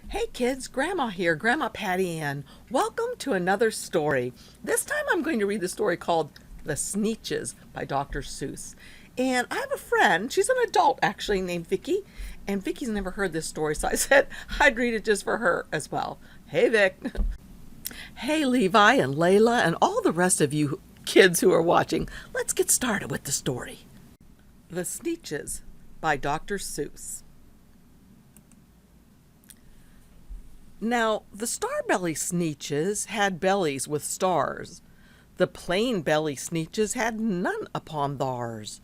Hey kids, Grandma here, Grandma Patty Ann. Welcome to another story. This time I'm going to read the story called The Sneetches by Dr. Seuss. And I have a friend, she's an adult actually, named Vicky. And Vicky's never heard this story, so I said I'd read it just for her as well. Hey Vic. Hey Levi and Layla and all the rest of you kids who are watching. Let's get started with the story. The Sneetches by Dr. Seuss. Now, the star-belly Sneetches had bellies with stars. The plain belly Sneetches had none upon theirs.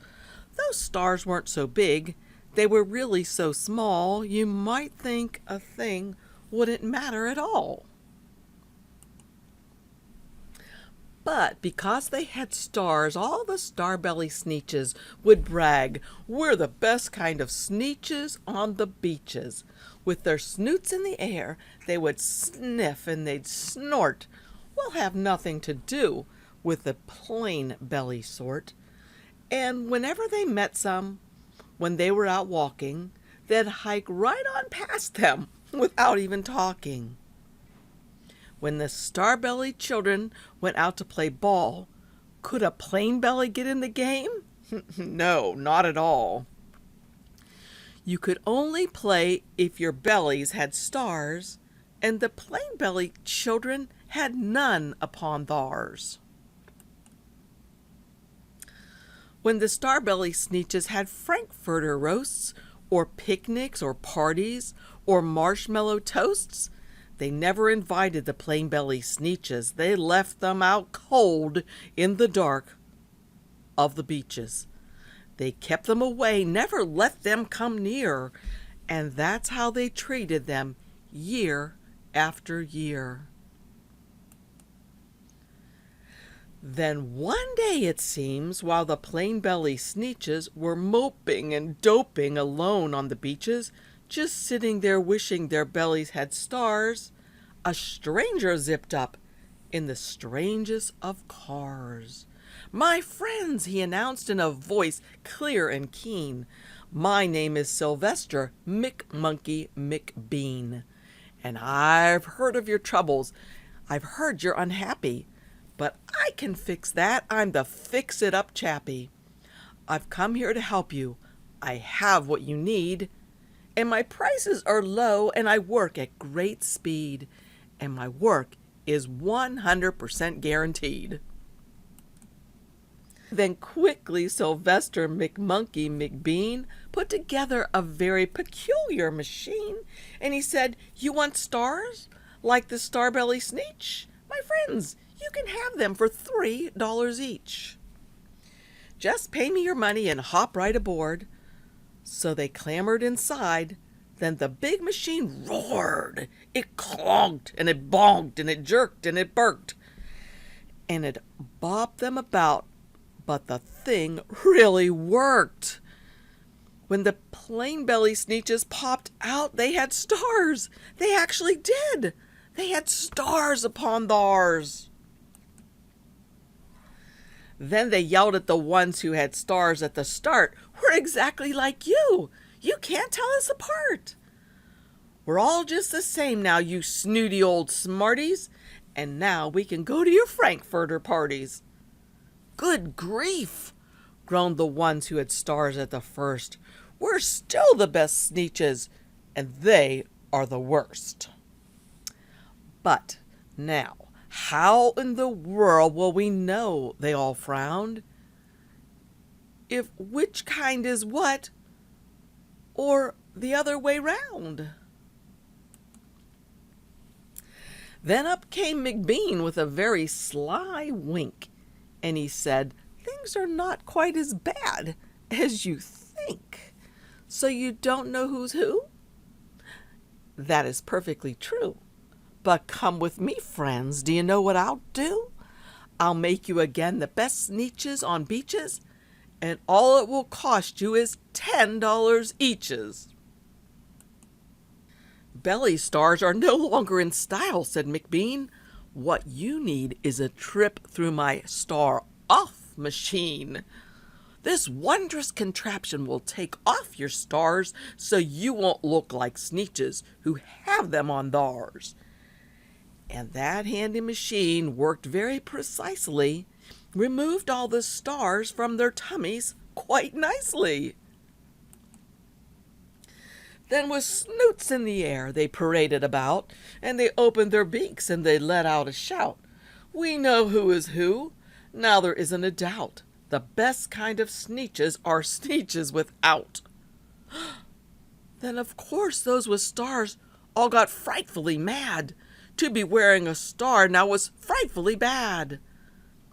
Those stars weren't so big, they were really so small, you might think a thing wouldn't matter at all. But because they had stars, all the star-belly Sneetches would brag, "We're the best kind of Sneetches on the beaches." With their snoots in the air, they would sniff and they'd snort. We'll have nothing to do with the plain belly sort. And whenever they met some, when they were out walking, they'd hike right on past them without even talking. When the star-bellied children went out to play ball, could a plain belly get in the game? No, not at all. You could only play if your bellies had stars, and the plain-bellied children had none upon theirs. When the star-belly Sneetches had frankfurter roasts, or picnics, or parties, or marshmallow toasts, they never invited the plain-belly Sneetches. They left them out cold in the dark of the beaches. They kept them away, never let them come near, and that's how they treated them year after year. Then one day, it seems, while the plain-belly Sneetches were moping and doping alone on the beaches, just sitting there wishing their bellies had stars, a stranger zipped up in the strangest of cars. "My friends," he announced in a voice clear and keen, "my name is Sylvester McMonkey McBean, and I've heard of your troubles. I've heard you're unhappy, but I can fix that. I'm the fix-it-up chappie. I've come here to help you. I have what you need, and my prices are low, and I work at great speed, and my work is 100% guaranteed." Then quickly Sylvester McMonkey McBean put together a very peculiar machine, and he said, "You want stars like the star-belly Sneetch? My friends, you can have them for $3 each. Just pay me your money and hop right aboard." So they clambered inside. Then the big machine roared. It clonked, and it bonked, and it jerked, and it burked, and it bobbed them about. But the thing really worked. When the plain-belly Sneetches popped out, they had stars. They actually did. They had stars upon theirs. Then they yelled at the ones who had stars at the start, "We're exactly like you. You can't tell us apart. We're all just the same now, you snooty old smarties, and now we can go to your frankfurter parties." "Good grief," groaned the ones who had stars at the first. "We're still the best Sneetches, and they are the worst." "But now, how in the world will we know," they all frowned, "if which kind is what, or the other way round?" Then up came McBean with a very sly wink, and he said, "Things are not quite as bad as you think. So you don't know who's who? That is perfectly true. But come with me, friends. Do you know what I'll do? I'll make you again the best Sneetches on beaches, and all it will cost you is $10 eaches." "Belly stars are no longer in style," said McBean. "What you need is a trip through my star-off machine. This wondrous contraption will take off your stars so you won't look like Sneetches who have them on theirs. And that handy machine worked very precisely, removed all the stars from their tummies quite nicely. Then with snoots in the air they paraded about, and they opened their beaks and they let out a shout. We know who is who, now there isn't a doubt. The best kind of Sneetches are Sneetches without. Then of course those with stars all got frightfully mad. To be wearing a star now was frightfully bad.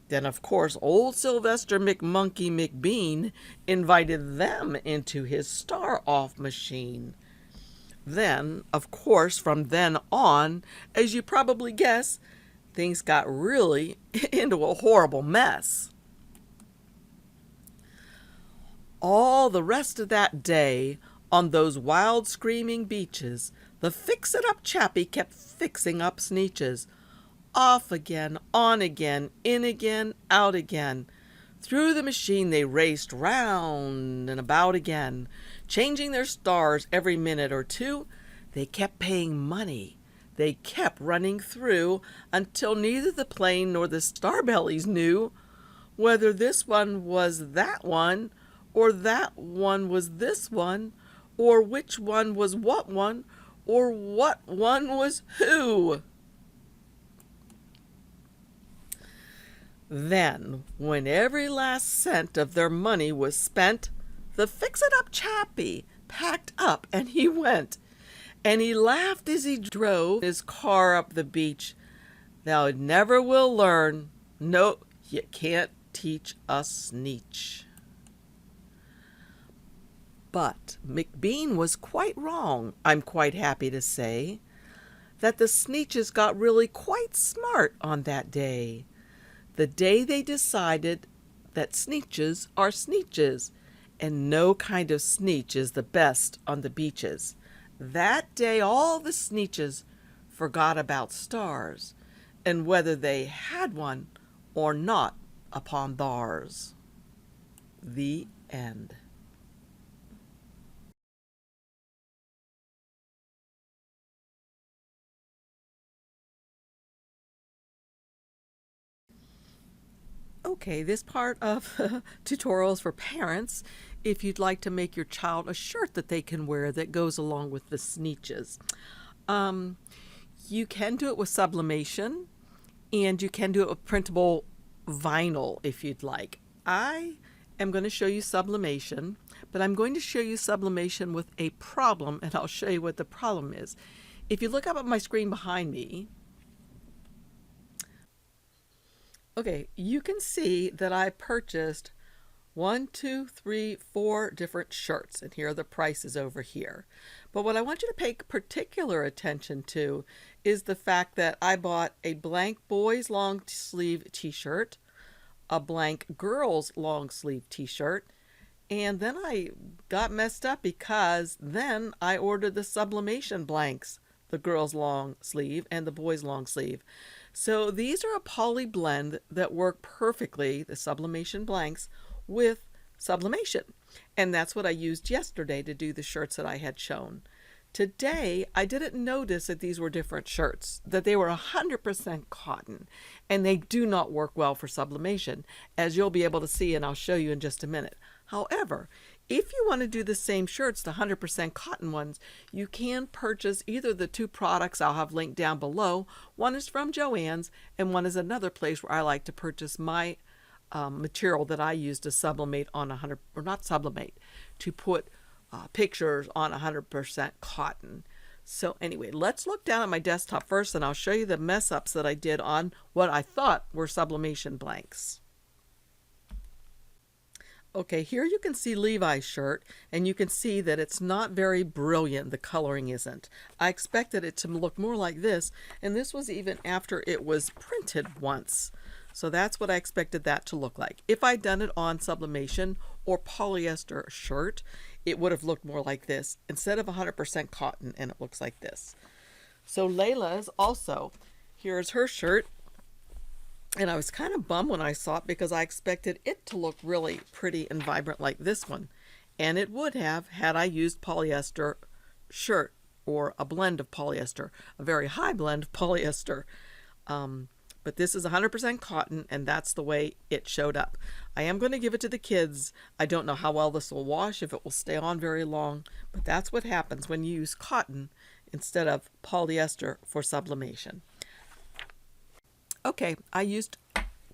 Then of course old Sylvester McMonkey McBean invited them into his star-off machine. Then, of course, from then on, as you probably guess, things got really into a horrible mess. All the rest of that day, on those wild screaming beaches, the fix-it-up chappie kept fixing up Sneetches. Off again, on again, in again, out again. Through the machine they raced round and about again, changing their stars every minute or two. They kept paying money. They kept running through until neither the plane nor the starbellies knew whether this one was that one, or that one was this one, or which one was what one, or what one was who. Then, when every last cent of their money was spent, the fix-it-up chappie packed up and he went. And he laughed as he drove his car up the beach. Thou never will learn. No, you can't teach a Sneetch. But McBean was quite wrong, I'm quite happy to say, that the Sneetches got really quite smart on that day. The day they decided that Sneetches are Sneetches, and no kind of Sneetch is the best on the beaches. That day all the Sneetches forgot about stars, and whether they had one or not upon theirs. The end. Okay, this part of tutorials for parents, if you'd like to make your child a shirt that they can wear that goes along with the Sneetches. You can do it with sublimation, and you can do it with printable vinyl if you'd like. I am going to show you sublimation, but I'm going to show you sublimation with a problem, and I'll show you what the problem is. If you look up at my screen behind me, okay, you can see that I purchased 1, 2, 3, 4 different shirts, and here are the prices over here. But what I want you to pay particular attention to is the fact that I bought a blank boys long sleeve t-shirt, a blank girls long sleeve t-shirt, and then I got messed up because then I ordered the sublimation blanks, the girls long sleeve and the boys long sleeve. So these are a poly blend that work perfectly, the sublimation blanks, with sublimation. And that's what I used yesterday to do the shirts that I had shown. Today, I didn't notice that these were different shirts, that they were 100% cotton, and they do not work well for sublimation, as you'll be able to see, and I'll show you in just a minute. However, if you want to do the same shirts, the 100% cotton ones, you can purchase either the two products I'll have linked down below. One is from Joann's, and one is another place where I like to purchase my material that I use to sublimate on 100, or not sublimate, to put pictures on 100% cotton. So anyway, let's look down at my desktop first, and I'll show you the mess ups that I did on what I thought were sublimation blanks. Okay, here you can see Levi's shirt, and you can see that it's not very brilliant. The coloring isn't. I expected it to look more like this, and this was even after it was printed once. So that's what I expected that to look like. If I'd done it on sublimation or polyester shirt, it would have looked more like this instead of 100% cotton, and it looks like this. So Layla's also, here's her shirt. And I was kind of bummed when I saw it because I expected it to look really pretty and vibrant like this one. And it would have had I used polyester shirt or a blend of polyester, a very high blend of polyester. But this is 100% cotton, and that's the way it showed up. I am going to give it to the kids. I don't know how well this will wash, if it will stay on very long, but that's what happens when you use cotton instead of polyester for sublimation. Okay, I used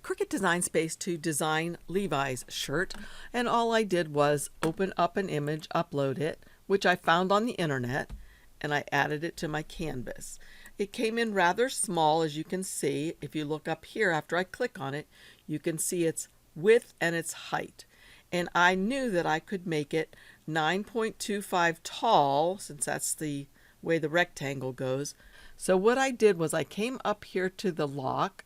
Cricut Design Space to design Levi's shirt, and all I did was open up an image, upload it, which I found on the internet, and I added it to my canvas. It came in rather small, as you can see. If you look up here after I click on it, you can see its width and its height. And I knew that I could make it 9.25 tall, since that's the way the rectangle goes. So what I did was I came up here to the lock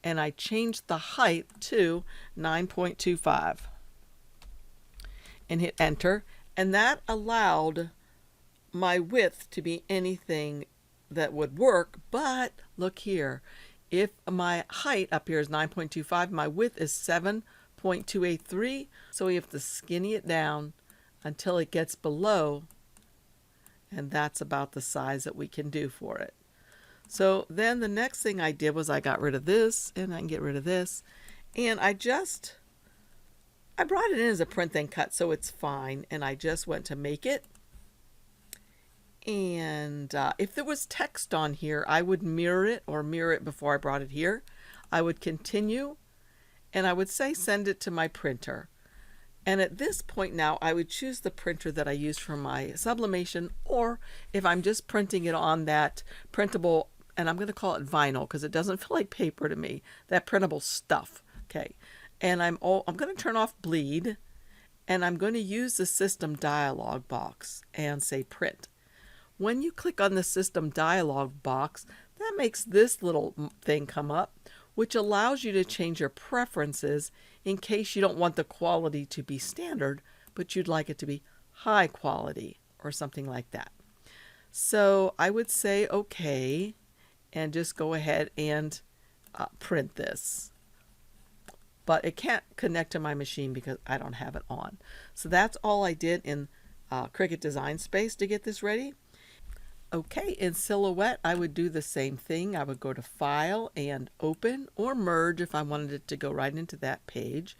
and I changed the height to 9.25 and hit enter, and that allowed my width to be anything that would work. But look here, if my height up here is 9.25, my width is 7.283, so we have to skinny it down until it gets below, and that's about the size that we can do for it. So then the next thing I did was I got rid of this, and I can get rid of this, and I brought it in as a print then cut, so it's fine, and I just went to make it. And if there was text on here, I would mirror it before I brought it here. I would continue, and I would say send it to my printer. And at this point now, I would choose the printer that I used for my sublimation, or if I'm just printing it on that printable, and I'm going to call it vinyl because it doesn't feel like paper to me, that printable stuff. Okay, and I'm going to turn off bleed, and I'm going to use the system dialog box and say print. When you click on the system dialog box, that makes this little thing come up, which allows you to change your preferences in case you don't want the quality to be standard, but you'd like it to be high quality or something like that. So I would say okay, and just go ahead and print this. But it can't connect to my machine because I don't have it on. So that's all I did in Cricut Design Space to get this ready. Okay, in Silhouette, I would do the same thing. I would go to File and Open, or Merge if I wanted it to go right into that page.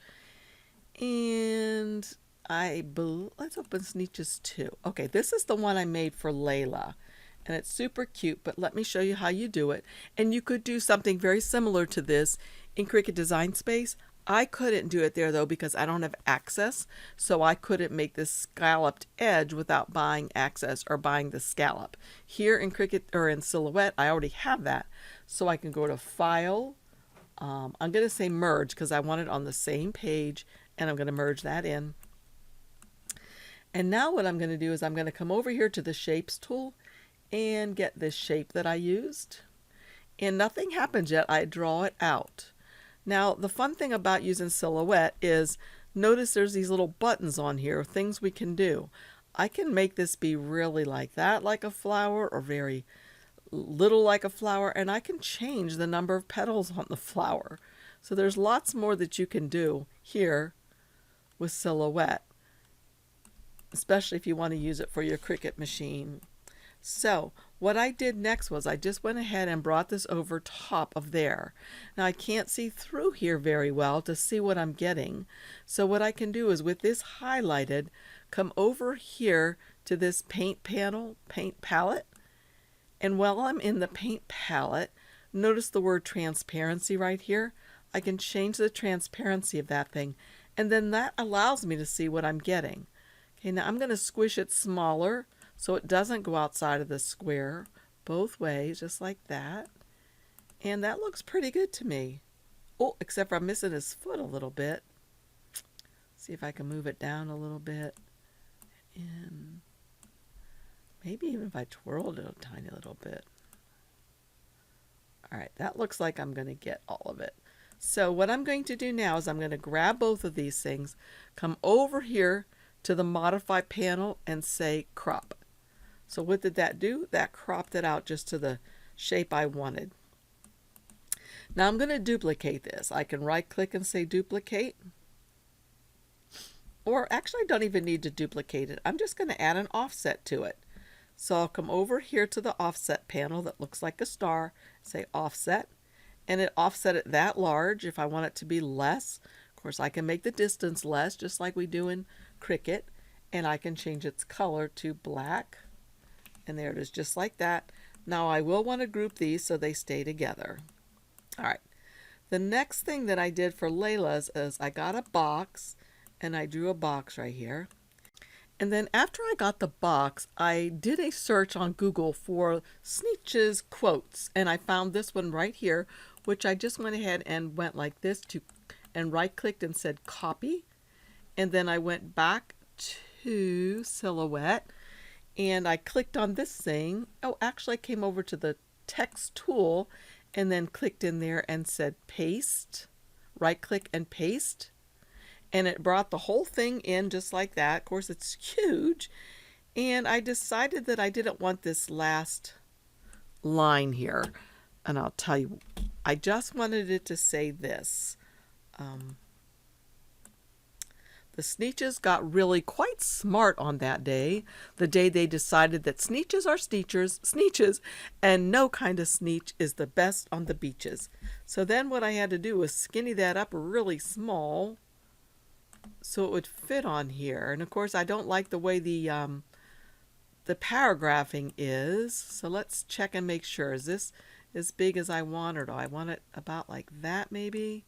And let's open Sneetches 2. Okay, this is the one I made for Layla, and it's super cute, but let me show you how you do it. And you could do something very similar to this in Cricut Design Space. I couldn't do it there though because I don't have access, so I couldn't make this scalloped edge without buying access or buying the scallop. Here in Cricut or in Silhouette, I already have that, so I can go to File. I'm going to say Merge because I want it on the same page, and I'm going to merge that in. And now what I'm going to do is I'm going to come over here to the Shapes tool and get this shape that I used. And nothing happens yet. I draw it out. Now, the fun thing about using Silhouette is, notice there's these little buttons on here, things we can do. I can make this be really like that, like a flower, or very little like a flower, and I can change the number of petals on the flower. So there's lots more that you can do here with Silhouette, especially if you want to use it for your Cricut machine. So what I did next was I just went ahead and brought this over top of there. Now I can't see through here very well to see what I'm getting. So what I can do is, with this highlighted, come over here to this paint palette. And while I'm in the paint palette, notice the word transparency right here. I can change the transparency of that thing, and then that allows me to see what I'm getting. Okay, now I'm going to squish it smaller so it doesn't go outside of the square, both ways, just like that. And that looks pretty good to me. Oh, except for I'm missing his foot a little bit. See if I can move it down a little bit. And maybe even if I twirled it a tiny little bit. All right, that looks like I'm going to get all of it. So what I'm going to do now is I'm going to grab both of these things, come over here to the Modify panel and say Crop. So what did that do? That cropped it out just to the shape I wanted. Now I'm going to duplicate this. I can right click and say duplicate. Or actually I don't even need to duplicate it. I'm just going to add an offset to it. So I'll come over here to the offset panel that looks like a star, say offset, and it offset it that large. If I want it to be less, of course I can make the distance less just like we do in Cricut, and I can change its color to black, and there it is just like that. Now I will want to group these so they stay together. All right, the next thing that I did for Layla's is I got a box and I drew a box right here. And then after I got the box, I did a search on Google for Sneetches quotes, and I found this one right here, which I just went ahead and went like this and right clicked and said copy. And then I went back to Silhouette and I clicked on this thing. Oh, actually I came over to the text tool and then clicked in there and said paste, right click and paste. And it brought the whole thing in just like that. Of course, it's huge. And I decided that I didn't want this last line here. And I'll tell you, I just wanted it to say this. The Sneetches got really quite smart on that day, the day they decided that Sneetches are Sneetches, and no kind of Sneetch is the best on the beaches. So then what I had to do was skinny that up really small, so it would fit on here. And of course I don't like the way the paragraphing is, so let's check and make sure. Is this as big as I want, or do I want it about like that maybe?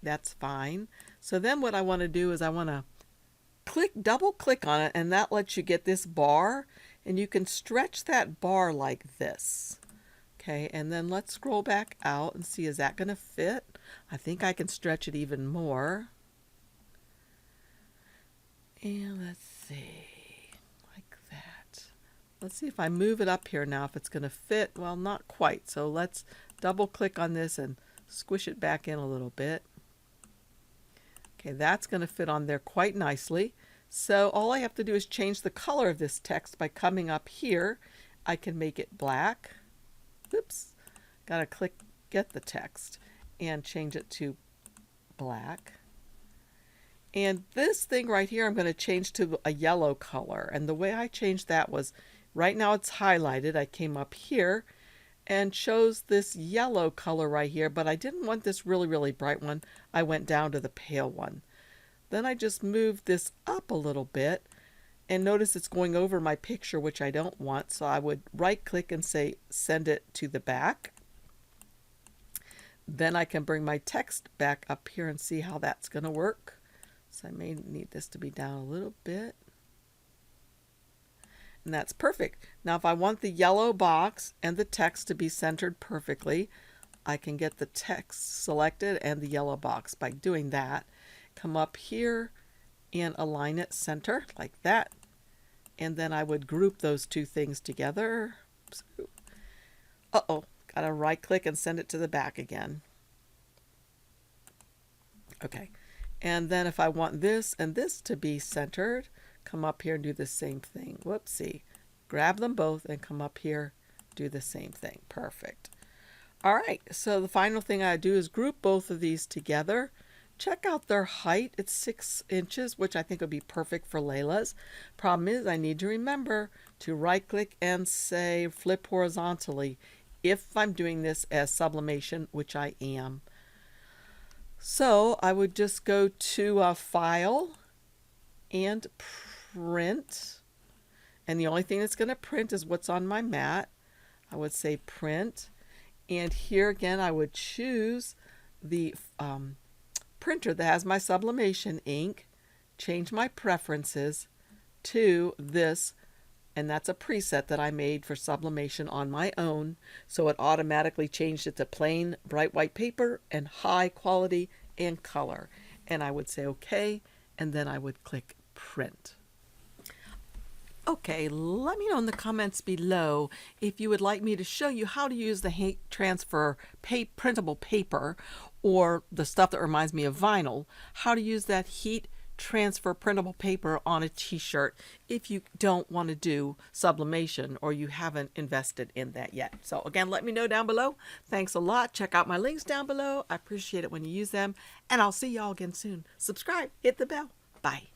That's fine. So then what I want to do is I want to double click on it, and that lets you get this bar, and you can stretch that bar like this. Okay, and then let's scroll back out and see, is that going to fit? I think I can stretch it even more. And let's see, like that. Let's see if I move it up here now, if it's going to fit. Well, not quite. So let's double click on this and squish it back in a little bit. Okay, that's going to fit on there quite nicely. So all I have to do is change the color of this text by coming up here. I can make it black. Oops, got to click get the text and change it to black. And this thing right here I'm going to change to a yellow color. And the way I changed that was, right now it's highlighted. I came up here and chose this yellow color right here, but I didn't want this really, really bright one. I went down to the pale one. Then I just moved this up a little bit, and notice it's going over my picture, which I don't want. So I would right click and say send it to the back. Then I can bring my text back up here and see how that's going to work. So I may need this to be down a little bit. And that's perfect. Now if I want the yellow box and the text to be centered perfectly, I can get the text selected and the yellow box by doing that. Come up here and align it center like that. And then I would group those two things together. Uh-oh, gotta right click and send it to the back again. Okay. And then if I want this and this to be centered, come up here and do the same thing. Whoopsie. Grab them both and come up here, do the same thing. Perfect. All right, so the final thing I do is group both of these together. Check out their height. It's 6 inches, which I think would be perfect for Layla's. Problem is I need to remember to right click and say flip horizontally if I'm doing this as sublimation, which I am. So I would just go to File and Print. And the only thing that's going to print is what's on my mat. I would say Print. And here again, I would choose the printer that has my sublimation ink. Change my preferences to this. And that's a preset that I made for sublimation on my own. So it automatically changed it to plain bright white paper and high quality and color. And I would say OK, and then I would click print. Okay, let me know in the comments below if you would like me to show you how to use the heat transfer printable paper, or the stuff that reminds me of vinyl, how to use that heat transfer printable paper on a t-shirt if you don't want to do sublimation or you haven't invested in that yet. So again, let me know down below. Thanks a lot. Check out my links down below. I appreciate it when you use them, and I'll see y'all again soon. Subscribe, hit the bell. Bye.